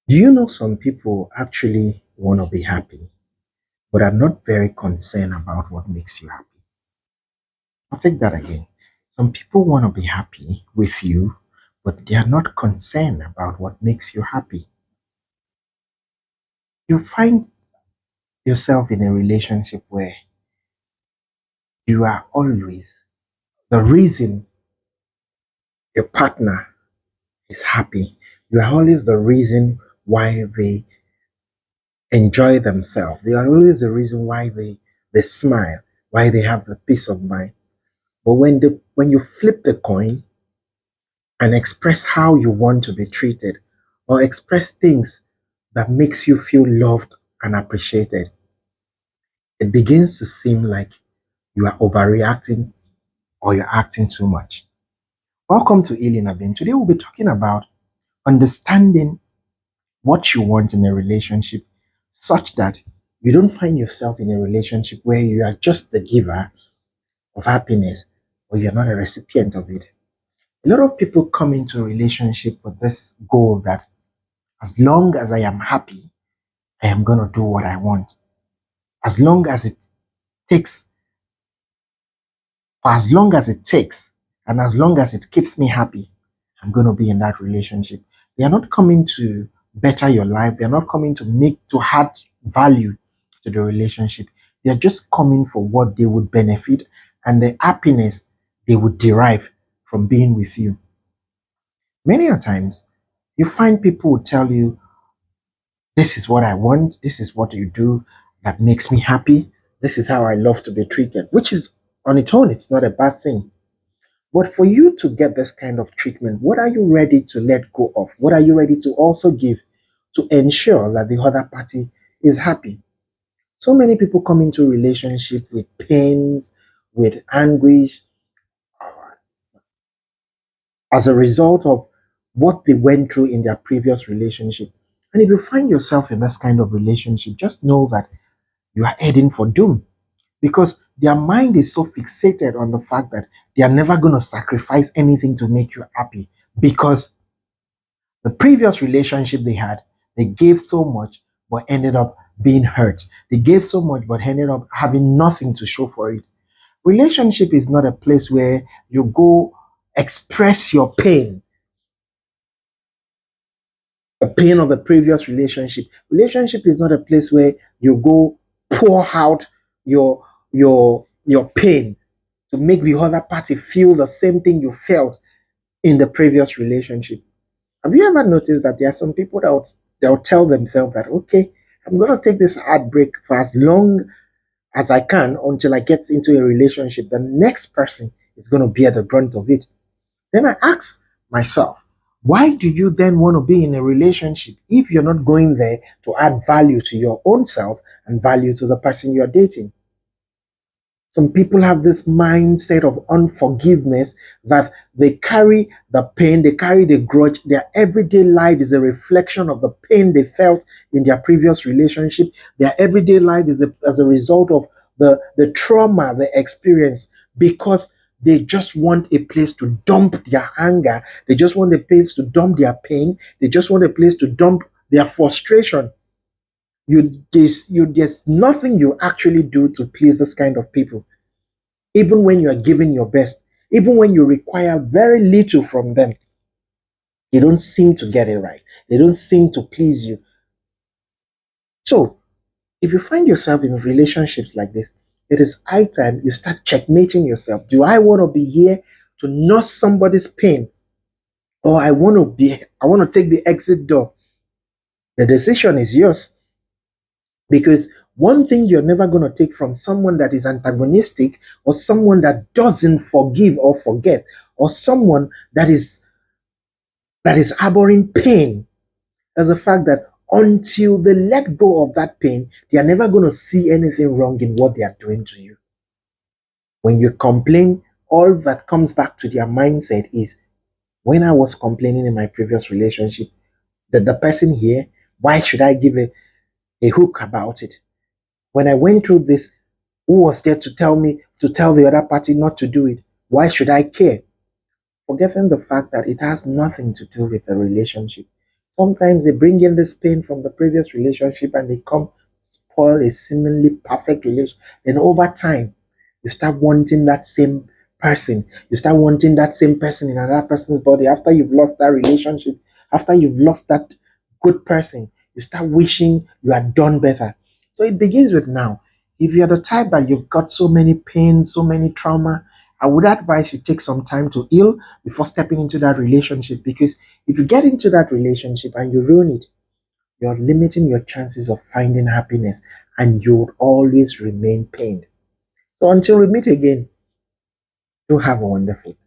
Do you know some people actually want to be happy, but are not very concerned about what makes you happy? I'll take that again. Some people want to be happy with you, but they are not concerned about what makes you happy. You find yourself in a relationship where you are always the reason your partner is happy. You are always the reason why they enjoy themselves. They are always the reason why they smile, why they have the peace of mind. But when you flip the coin and express how you want to be treated, or express things that makes you feel loved and appreciated, it begins to seem like you are overreacting or you're acting too much. Welcome to Alien Abin. Today we'll be talking about understanding what you want in a relationship such that you don't find yourself in a relationship where you are just the giver of happiness or you're not a recipient of it. A lot of people come into a relationship with this goal that as long as I am happy, I am going to do what I want. As long as it takes, for as long as it takes, and as long as it keeps me happy, I'm going to be in that relationship. They are not coming to better your life. They are not coming to add value to the relationship. They are just coming for what they would benefit and the happiness they would derive from being with you. Many a times, you find people who tell you, this is what I want, this is what you do that makes me happy, this is how I love to be treated, which is on its own, it's not a bad thing. But for you to get this kind of treatment, what are you ready to let go of? What are you ready to also give to ensure that the other party is happy? So many people come into a relationship with pains, with anguish, as a result of what they went through in their previous relationship. And if you find yourself in this kind of relationship, just know that you are heading for doom because their mind is so fixated on the fact that they are never going to sacrifice anything to make you happy because the previous relationship they had, they gave so much but ended up being hurt. They gave so much but ended up having nothing to show for it. Relationship is not a place where you go express your pain, the pain of the previous relationship. Relationship is not a place where you go pour out your pain to make the other party feel the same thing you felt in the previous relationship. Have you ever noticed that there are some people they'll tell themselves that okay, I'm gonna take this heartbreak for as long as I can until I get into a relationship. The next person is gonna bear the brunt of it. Then I ask myself, why do you then want to be in a relationship if you're not going there to add value to your own self and value to the person you're dating? Some people have this mindset of unforgiveness that they carry the pain, they carry the grudge. Their everyday life is a reflection of the pain they felt in their previous relationship. Their everyday life is as a result of the trauma they experienced because they just want a place to dump their anger. They just want a place to dump their pain. They just want a place to dump their frustration. There's nothing you actually do to please this kind of people even when you are giving your best, even when you require very little from them, they don't seem to get it right. They don't seem to please you. So, if you find yourself in relationships like this, it is high time you start checkmating yourself. Do I want to be here to nurse somebody's pain? Or I want to take the exit door? The decision is yours. Because one thing you're never going to take from someone that is antagonistic or someone that doesn't forgive or forget or someone that is harboring pain is the fact that until they let go of that pain, they are never going to see anything wrong in what they are doing to you. When you complain, all that comes back to their mindset is when I was complaining in my previous relationship, that the person here, why should I give a hook about it? When I went through this, who was there to tell the other party not to do it? Why should I care? Forgetting the fact that it has nothing to do with the relationship. Sometimes they bring in this pain from the previous relationship and they come spoil a seemingly perfect relation. Then over time, you start wanting that same person. You start wanting that same person in another person's body after you've lost that relationship, after you've lost that good person. You start wishing you had done better. So it begins with now. If you're the type that you've got so many pain, so many trauma, I would advise you take some time to heal before stepping into that relationship, because if you get into that relationship and you ruin it, you're limiting your chances of finding happiness and you'll always remain pained. So until we meet again, do have a wonderful day.